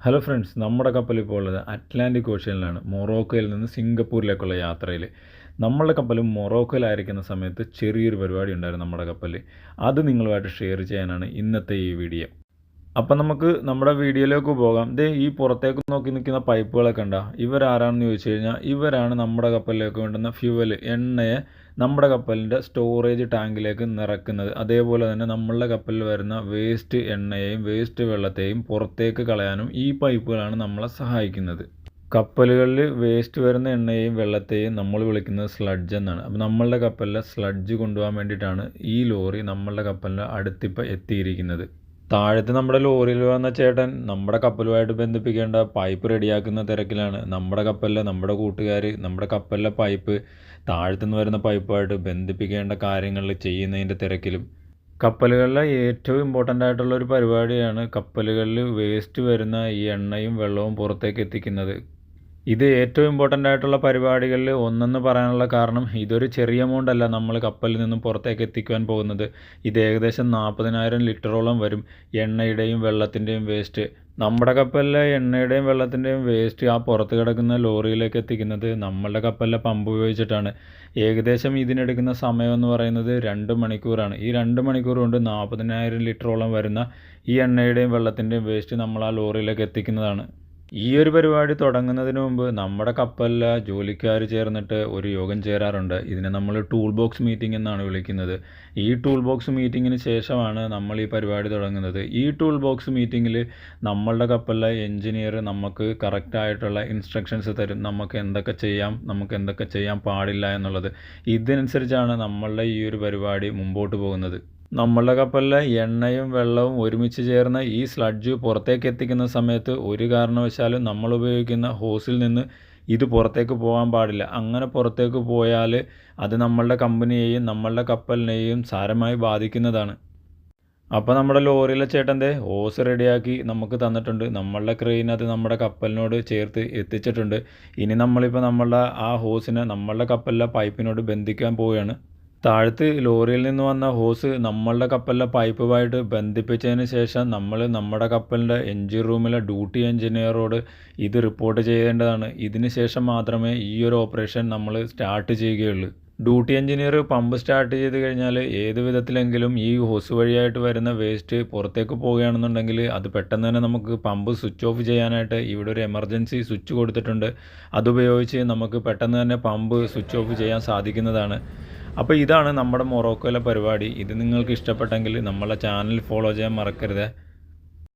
Hello friends, നമ്മുടെ കപ്പൽ ഇപ്പോൾ ഉള്ളത് അറ്റ്ലാന്റിക് ഓഷ്യനിലാണ്. മൊറോക്കോയിൽ നിന്ന് സിംഗപ്പൂരിലേക്കുള്ള യാത്രയിൽ നമ്മളുടെ കപ്പൽ മൊറോക്കോയിലായിരിക്കുന്ന സമയത്ത് ചെറിയൊരു പരിപാടി ഉണ്ടായിരുന്നു നമ്മുടെ കപ്പലിൽ. അത് നിങ്ങളുമായിട്ട് ഷെയർ ചെയ്യാനാണ് ഇന്നത്തെ ഈ വീഡിയോ. അപ്പം നമുക്ക് നമ്മുടെ വീഡിയോയിലേക്ക് പോകാം. ഈ പുറത്തേക്ക് നോക്കി നിൽക്കുന്ന പൈപ്പുകളൊക്കെ ഉണ്ടോ? ഇവരാരാണെന്ന് ചോദിച്ചു കഴിഞ്ഞാൽ ഇവരാണ് നമ്മുടെ കപ്പലിലേക്ക് വേണ്ടുന്ന ഫ്യൂവൽ, എണ്ണയെ നമ്മുടെ കപ്പലിൻ്റെ സ്റ്റോറേജ് ടാങ്കിലേക്ക് നിറക്കുന്നത്. അതേപോലെ തന്നെ നമ്മളുടെ കപ്പലിൽ വരുന്ന വേസ്റ്റ് എണ്ണയെയും വേസ്റ്റ് വെള്ളത്തെയും പുറത്തേക്ക് കളയാനും ഈ പൈപ്പുകളാണ് നമ്മളെ സഹായിക്കുന്നത്. കപ്പലുകളിൽ വേസ്റ്റ് വരുന്ന എണ്ണയെയും വെള്ളത്തെയും നമ്മൾ വിളിക്കുന്നത് സ്ലഡ്ജ് എന്നാണ്. അപ്പോൾ നമ്മളുടെ കപ്പലിലെ സ്ലഡ്ജ് കൊണ്ടുപോകാൻ വേണ്ടിയിട്ടാണ് ഈ ലോറി നമ്മളുടെ കപ്പലിൻ്റെ അടുത്തിപ്പോൾ എത്തിയിരിക്കുന്നത്. താഴത്ത് നമ്മുടെ ലോറിയിൽ വന്ന ചേട്ടൻ നമ്മുടെ കപ്പലുമായിട്ട് ബന്ധിപ്പിക്കേണ്ട പൈപ്പ് റെഡിയാക്കുന്ന തിരക്കിലാണ്. നമ്മുടെ കപ്പലിലെ നമ്മുടെ കൂട്ടുകാർ നമ്മുടെ കപ്പലിലെ പൈപ്പ് താഴത്തുനിന്ന് വരുന്ന പൈപ്പുമായിട്ട് ബന്ധിപ്പിക്കേണ്ട കാര്യങ്ങൾ ചെയ്യുന്നതിൻ്റെ തിരക്കിലും. കപ്പലുകളിലെ ഏറ്റവും ഇമ്പോർട്ടൻ്റ് ആയിട്ടുള്ള ഒരു പരിപാടിയാണ് കപ്പലുകളിൽ വേസ്റ്റ് വരുന്ന ഈ എണ്ണയും വെള്ളവും പുറത്തേക്ക് എത്തിക്കുന്നത്. ഇത് ഏറ്റവും ഇമ്പോർട്ടൻ്റ് ആയിട്ടുള്ള പരിപാടികളിൽ ഒന്നെന്ന് പറയാനുള്ള കാരണം, ഇതൊരു ചെറിയ എമൗണ്ട് അല്ല നമ്മൾ കപ്പലിൽ നിന്നും പുറത്തേക്ക് എത്തിക്കുവാൻ പോകുന്നത്. ഇത് ഏകദേശം 40,000 ലിറ്ററോളം വരും എണ്ണയുടെയും വെള്ളത്തിൻ്റെയും വേസ്റ്റ്. നമ്മുടെ കപ്പലിലെ എണ്ണയുടെയും വെള്ളത്തിൻ്റെയും വേസ്റ്റ് ആ പുറത്ത് കിടക്കുന്ന ലോറിയിലേക്ക് എത്തിക്കുന്നത് നമ്മളുടെ കപ്പലിലെ പമ്പ് ഉപയോഗിച്ചിട്ടാണ്. ഏകദേശം ഇതിനെടുക്കുന്ന സമയം എന്ന് പറയുന്നത് 2 മണിക്കൂറാണ്. ഈ 2 മണിക്കൂർ കൊണ്ട് 40,000 ലിറ്ററോളം വരുന്ന ഈ എണ്ണയുടെയും വെള്ളത്തിൻ്റെയും വേസ്റ്റ് നമ്മൾ ആ ലോറിയിലേക്ക് എത്തിക്കുന്നതാണ്. ഈ ഒരു പരിപാടി തുടങ്ങുന്നതിന് മുമ്പ് നമ്മുടെ കപ്പലിലെ ജോലിക്കാർ ചേർന്നിട്ട് ഒരു യോഗം ചേരാറുണ്ട്. ഇതിനെ നമ്മൾ ടൂൾ ബോക്സ് മീറ്റിംഗ് എന്നാണ് വിളിക്കുന്നത്. ഈ ടൂൾ ബോക്സ് മീറ്റിങ്ങിന് ശേഷമാണ് നമ്മൾ ഈ പരിപാടി തുടങ്ങുന്നത്. ഈ ടൂൾ ബോക്സ് മീറ്റിങ്ങിൽ നമ്മളുടെ കപ്പലിലെ എൻജിനീയർ നമുക്ക് കറക്റ്റായിട്ടുള്ള ഇൻസ്ട്രക്ഷൻസ് തരും. നമുക്ക് എന്തൊക്കെ ചെയ്യാം, നമുക്ക് എന്തൊക്കെ ചെയ്യാൻ പാടില്ല എന്നുള്ളത്. ഇതിനനുസരിച്ചാണ് നമ്മളുടെ ഈ ഒരു പരിപാടി മുമ്പോട്ട് പോകുന്നത്. നമ്മളുടെ കപ്പലിലെ എണ്ണയും വെള്ളവും ഒരുമിച്ച് ചേർന്ന ഈ സ്ലഡ്ജ് പുറത്തേക്ക് എത്തിക്കുന്ന സമയത്ത് ഒരു കാരണവശാലും നമ്മൾ ഉപയോഗിക്കുന്ന ഹോസിൽ നിന്ന് ഇത് പുറത്തേക്ക് പോകാൻ പാടില്ല. അങ്ങനെ പുറത്തേക്ക് പോയാൽ അത് നമ്മളുടെ കമ്പനിയെയും നമ്മളുടെ കപ്പലിനെയും സാരമായി ബാധിക്കുന്നതാണ്. അപ്പോൾ നമ്മുടെ ലോറിയിലെ ചേട്ടൻ്റെ ഹോസ് റെഡിയാക്കി നമുക്ക് തന്നിട്ടുണ്ട്. നമ്മളുടെ ക്രെയിൻ അത് നമ്മുടെ കപ്പലിനോട് ചേർത്ത് എത്തിച്ചിട്ടുണ്ട്. ഇനി നമ്മളിപ്പോൾ നമ്മളുടെ ആ ഹോസിനെ നമ്മളുടെ കപ്പലിലെ പൈപ്പിനോട് ബന്ധിക്കാൻ പോവുകയാണ്. താഴത്ത് ലോറിയിൽ നിന്ന് വന്ന ഹോസ് നമ്മളുടെ കപ്പലിലെ പൈപ്പുമായിട്ട് ബന്ധിപ്പിച്ചതിന് ശേഷം നമ്മൾ നമ്മുടെ കപ്പലിൻ്റെ എൻജിൻ റൂമിലെ ഡ്യൂട്ടി എഞ്ചിനീയറോട് ഇത് റിപ്പോർട്ട് ചെയ്യേണ്ടതാണ്. ഇതിന് ശേഷം മാത്രമേ ഈ ഒരു ഓപ്പറേഷൻ നമ്മൾ സ്റ്റാർട്ട് ചെയ്യുകയുള്ളൂ. ഡ്യൂട്ടി എഞ്ചിനീയർ പമ്പ് സ്റ്റാർട്ട് ചെയ്ത് കഴിഞ്ഞാൽ ഏത് വിധത്തിലെങ്കിലും ഈ ഹോസ് വഴിയായിട്ട് വരുന്ന വേസ്റ്റ് പുറത്തേക്ക് പോവുകയാണെന്നുണ്ടെങ്കിൽ അത് പെട്ടെന്ന് തന്നെ നമുക്ക് പമ്പ് സ്വിച്ച് ഓഫ് ചെയ്യാനായിട്ട് ഇവിടെ ഒരു എമർജൻസി സ്വിച്ച് കൊടുത്തിട്ടുണ്ട്. അതുപയോഗിച്ച് നമുക്ക് പെട്ടെന്ന് തന്നെ പമ്പ് സ്വിച്ച് ഓഫ് ചെയ്യാൻ സാധിക്കുന്നതാണ്. അപ്പോൾ ഇതാണ് നമ്മുടെ മൊറോക്കോയിലെ പരിപാടി. ഇത് നിങ്ങൾക്ക് ഇഷ്ടപ്പെട്ടെങ്കിൽ നമ്മളെ ചാനൽ ഫോളോ ചെയ്യാൻ മറക്കരുത്.